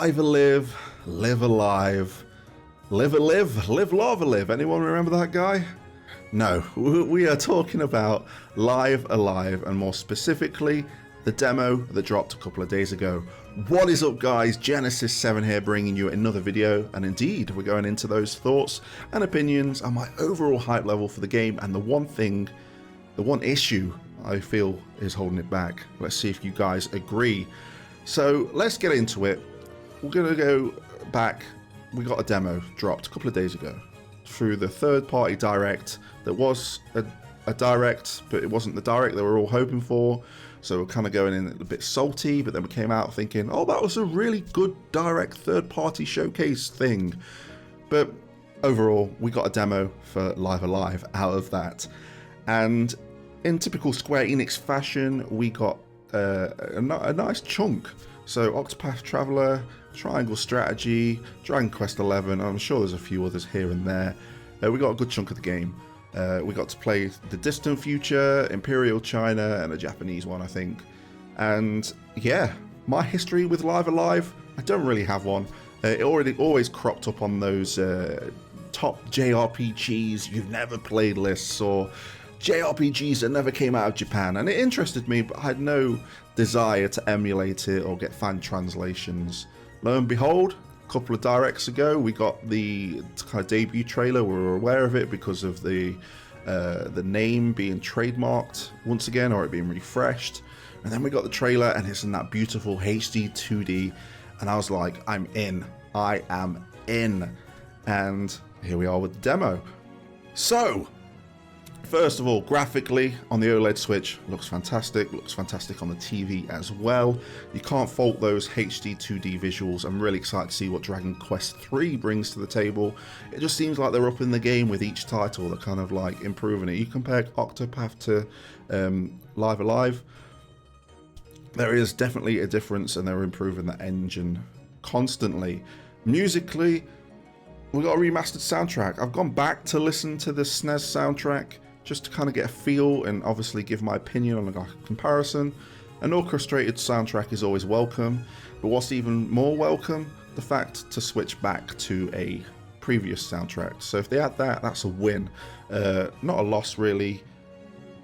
Live a live, live alive, live a live, live lava live. Anyone remember that guy? No, we are talking about Live Alive, and more specifically, the demo that dropped a couple of days ago. What is up, guys? Genesis7 here, bringing you another video, and indeed, we're going into those thoughts and opinions and my overall hype level for the game, and the one issue I feel is holding it back. Let's see if you guys agree. So let's get into it. We're gonna go back. We got a demo dropped a couple of days ago through the third-party direct that was a direct, but it wasn't the direct they were all hoping for. So we're kind of going in a bit salty, but then we came out thinking, oh, that was a really good direct third-party showcase thing. But overall, we got a demo for Live Alive out of that. And in typical Square Enix fashion, we got a nice chunk. So Octopath Traveler, Triangle Strategy, Dragon Quest XI, I'm sure there's a few others here and there. We got a good chunk of the game. We got to play the distant future, Imperial China, and a Japanese one, I think. And yeah, my history with Live Alive, I don't really have one. It always cropped up on those top JRPGs you've never played lists, or JRPGs that never came out of Japan, and it interested me, but I had no desire to emulate it or get fan translations. Lo and behold, a couple of directs ago, we got the kind of debut trailer. We were aware of it because of the name being trademarked once again, or it being refreshed. And then we got the trailer, and it's in that beautiful HD 2D, and I was like, I'm in. I am in. And here we are with the demo. So, first of all, graphically on the OLED Switch, looks fantastic on the TV as well. You can't fault those HD 2D visuals. I'm really excited to see what Dragon Quest III brings to the table. It just seems like they're up in the game with each title. They're kind of like improving it. You compare Octopath to Live Alive, there is definitely a difference, and they're improving the engine constantly. Musically, we got a remastered soundtrack. I've gone back to listen to the SNES soundtrack just to kind of get a feel and obviously give my opinion on a comparison. An orchestrated soundtrack is always welcome, but what's even more welcome, the fact to switch back to a previous soundtrack. So if they add that, that's a win. Not a loss really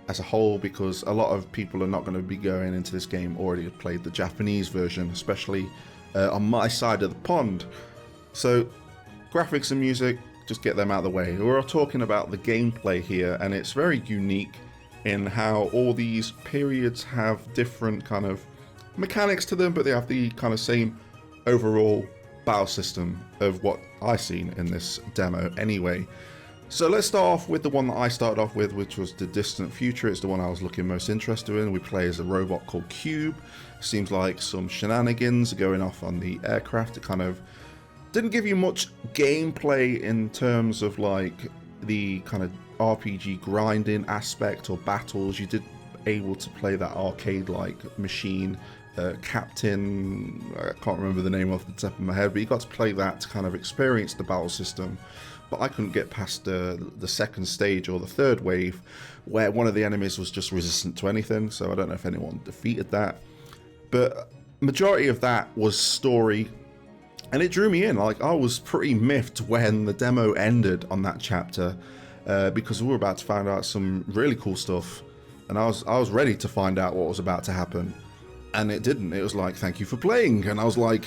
as a whole, because a lot of people are not going to be going into this game already have played the Japanese version, especially on my side of the pond. So graphics and music, just get them out of the way. We're talking about the gameplay here, and it's very unique in how all these periods have different kind of mechanics to them, but they have the kind of same overall battle system of what I've seen in this demo anyway. So let's start off with the one that I started off with, which was the distant future. It's the one I was looking most interested in. We play as a robot called Cube. Seems like some shenanigans are going off on the aircraft. It kind of didn't give you much gameplay in terms of like the kind of RPG grinding aspect or battles. You did able to play that arcade like machine, Captain, I can't remember the name off the top of my head, but you got to play that to kind of experience the battle system. But I couldn't get past the second stage or the third wave, where one of the enemies was just resistant to anything. So I don't know if anyone defeated that, but majority of that was story. And it drew me in. Like, I was pretty miffed when the demo ended on that chapter, because we were about to find out some really cool stuff, and I was ready to find out what was about to happen, and it didn't. It was like, thank you for playing, and I was like,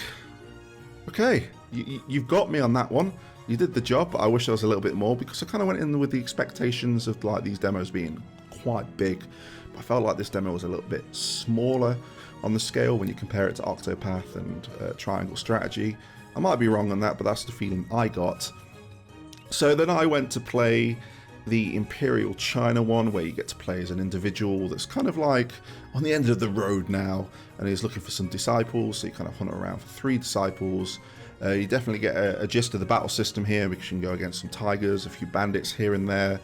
okay, you've got me on that one. You did the job, but I wish there was a little bit more, because I kind of went in with the expectations of like these demos being quite big, but I felt like this demo was a little bit smaller on the scale when you compare it to Octopath and Triangle Strategy. I might be wrong on that, but that's the feeling I got. So then I went to play the Imperial China one, where you get to play as an individual that's kind of like on the end of the road now, and he's looking for some disciples, so you kind of hunt around for 3 disciples. You definitely get a gist of the battle system here, because you can go against some tigers, a few bandits here and there.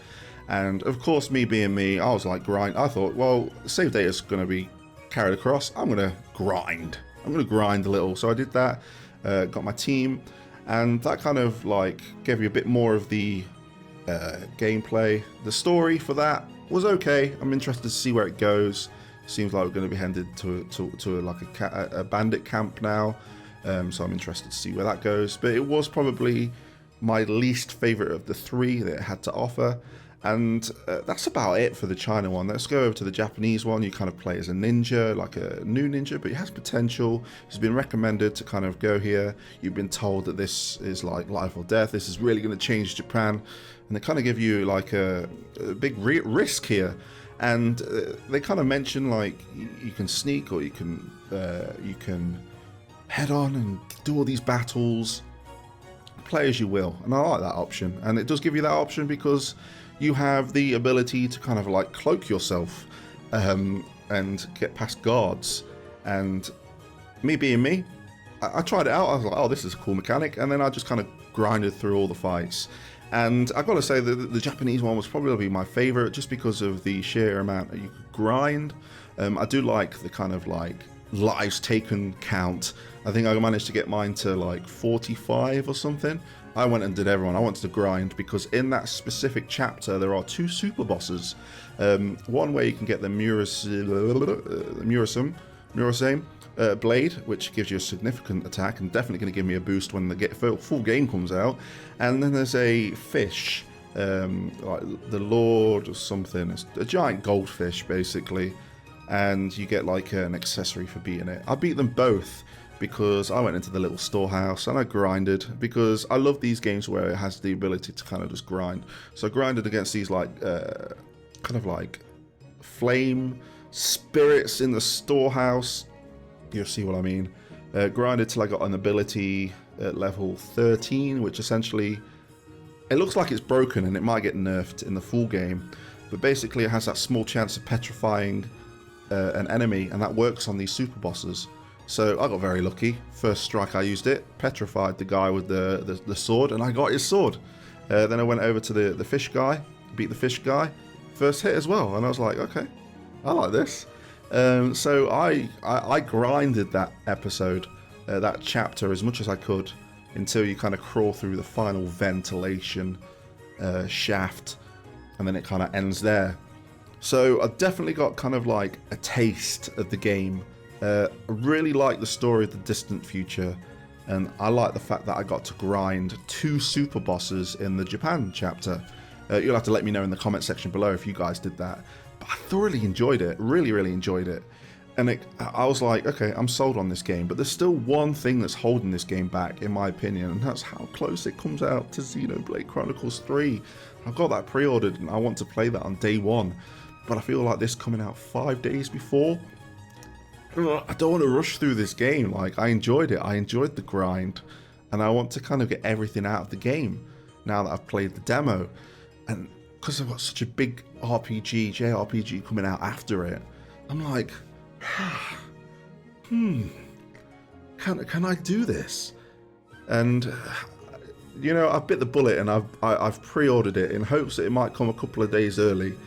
And of course, me being me, I was like, grind. I thought, well, save data is going to be carried across. I'm going to grind. I'm going to grind a little. So I did that, got my team, and that kind of like gave you a bit more of the gameplay. The story for that was okay. I'm interested to see where it goes. Seems like we're going to be headed to like a bandit camp now. So I'm interested to see where that goes. But it was probably my least favorite of the 3 that it had to offer. And that's about it for the China one. Let's go over to the Japanese one. You kind of play as a ninja, like a new ninja, but it has potential. It's been recommended to kind of go here. You've been told that this is like life or death. This is really going to change Japan. And they kind of give you like a big risk here. And they kind of mention like you can sneak, or you can head on and do all these battles. Play as you will. And I like that option. And it does give you that option because you have the ability to kind of like cloak yourself and get past guards. And me being me, I tried it out. I was like, oh, this is a cool mechanic. And then I just kind of grinded through all the fights. And I've got to say that the Japanese one was probably my favorite just because of the sheer amount that you could grind. I do like the kind of like lives taken count. I think I managed to get mine to like 45 or something. I went and did everyone. I wanted to grind because in that specific chapter there are 2 super bosses. One where you can get the Murasame blade, which gives you a significant attack and definitely going to give me a boost when the full game comes out. And then there's a fish, like the Lord or something. It's a giant goldfish basically, and you get like an accessory for beating it. I beat them both because I went into the little storehouse and I grinded, because I love these games where it has the ability to kind of just grind. So I grinded against these like kind of like flame spirits in the storehouse. You'll see what I mean. Grinded till I got an ability at level 13, which essentially it looks like it's broken and it might get nerfed in the full game, but basically it has that small chance of petrifying an enemy, and that works on these super bosses. So I got very lucky. First strike I used it, petrified the guy with the sword, and I got his sword. Then I went over to the fish guy, beat the fish guy, first hit as well, and I was like, okay, I like this. So I grinded that episode, that chapter as much as I could, until you kind of crawl through the final ventilation shaft, and then it kind of ends there. So I definitely got kind of like a taste of the game. I really like the story of the distant future, and I like the fact that I got to grind 2 super bosses in the Japan chapter. You'll have to let me know in the comment section below if you guys did that. But I thoroughly enjoyed it, really enjoyed it. And I was like, okay, I'm sold on this game, but there's still one thing that's holding this game back, in my opinion, and that's how close it comes out to Xenoblade Chronicles 3. I've got that pre-ordered and I want to play that on day 1, but I feel like this coming out 5 days before, I don't want to rush through this game. Like, I enjoyed it. I enjoyed the grind, and I want to kind of get everything out of the game now that I've played the demo. And because I've got such a big JRPG coming out after it, I'm like, can I do this? And you know, I bit the bullet and I've pre-ordered it in hopes that it might come a couple of days early.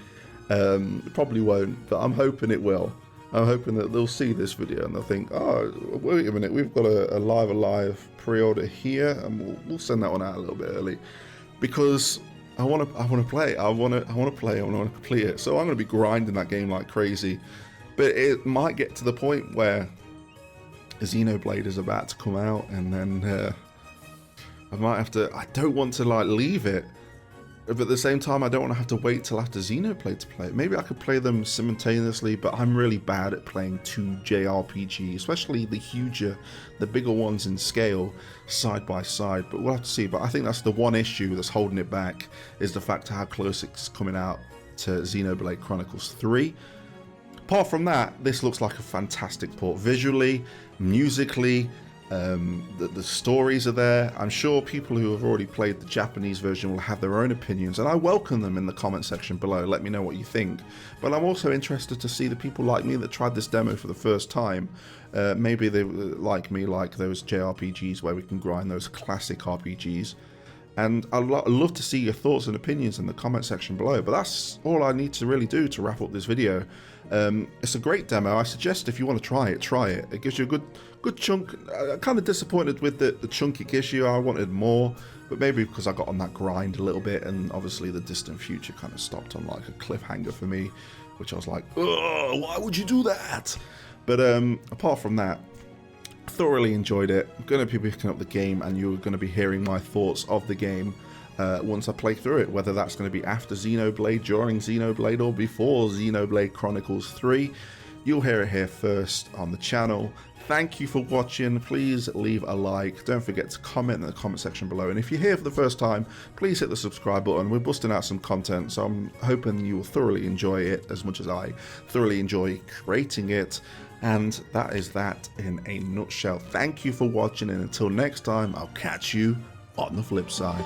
It probably won't, but I'm hoping it will. I'm hoping that they'll see this video and they'll think, oh, wait a minute, we've got a Live Alive pre-order here, and we'll send that one out a little bit early, because I want to play it. I want to play it. I want to complete it. So I'm going to be grinding that game like crazy. But it might get to the point where Xenoblade is about to come out, and then I might have to. I don't want to like leave it, but at the same time, I don't want to have to wait till after Xenoblade to play it. Maybe I could play them simultaneously, but I'm really bad at playing 2 JRPGs, especially the bigger ones in scale, side by side. But we'll have to see. But I think that's the one issue that's holding it back, is the fact how close it's coming out to Xenoblade Chronicles 3. Apart from that, this looks like a fantastic port. Visually, musically, the stories are there. I'm sure people who have already played the Japanese version will have their own opinions, and I welcome them in the comment section below. Let me know what you think. But I'm also interested to see the people like me that tried this demo for the first time. Maybe they like me, like those JRPGs where we can grind those classic RPGs. And I'd love to see your thoughts and opinions in the comment section below. But that's all I need to really do to wrap up this video. It's a great demo. I suggest if you want to try it, try it. It gives you a good chunk. I'm kind of disappointed with the chunk it gives you. I wanted more, but maybe because I got on that grind a little bit, and obviously the distant future kind of stopped on like a cliffhanger for me, which I was like, oh, why would you do that? But apart from that, Thoroughly enjoyed it. I'm going to be picking up the game, and you're going to be hearing my thoughts of the game once I play through it, whether that's going to be after Xenoblade, during Xenoblade, or before Xenoblade Chronicles 3. You'll hear it here first on the channel. Thank you for watching. Please leave a like. Don't forget to comment in the comment section below. And if you're here for the first time, please hit the subscribe button. We're busting out some content, so I'm hoping you will thoroughly enjoy it as much as I thoroughly enjoy creating it. And that is that in a nutshell. Thank you for watching, and until next time, I'll catch you on the flip side.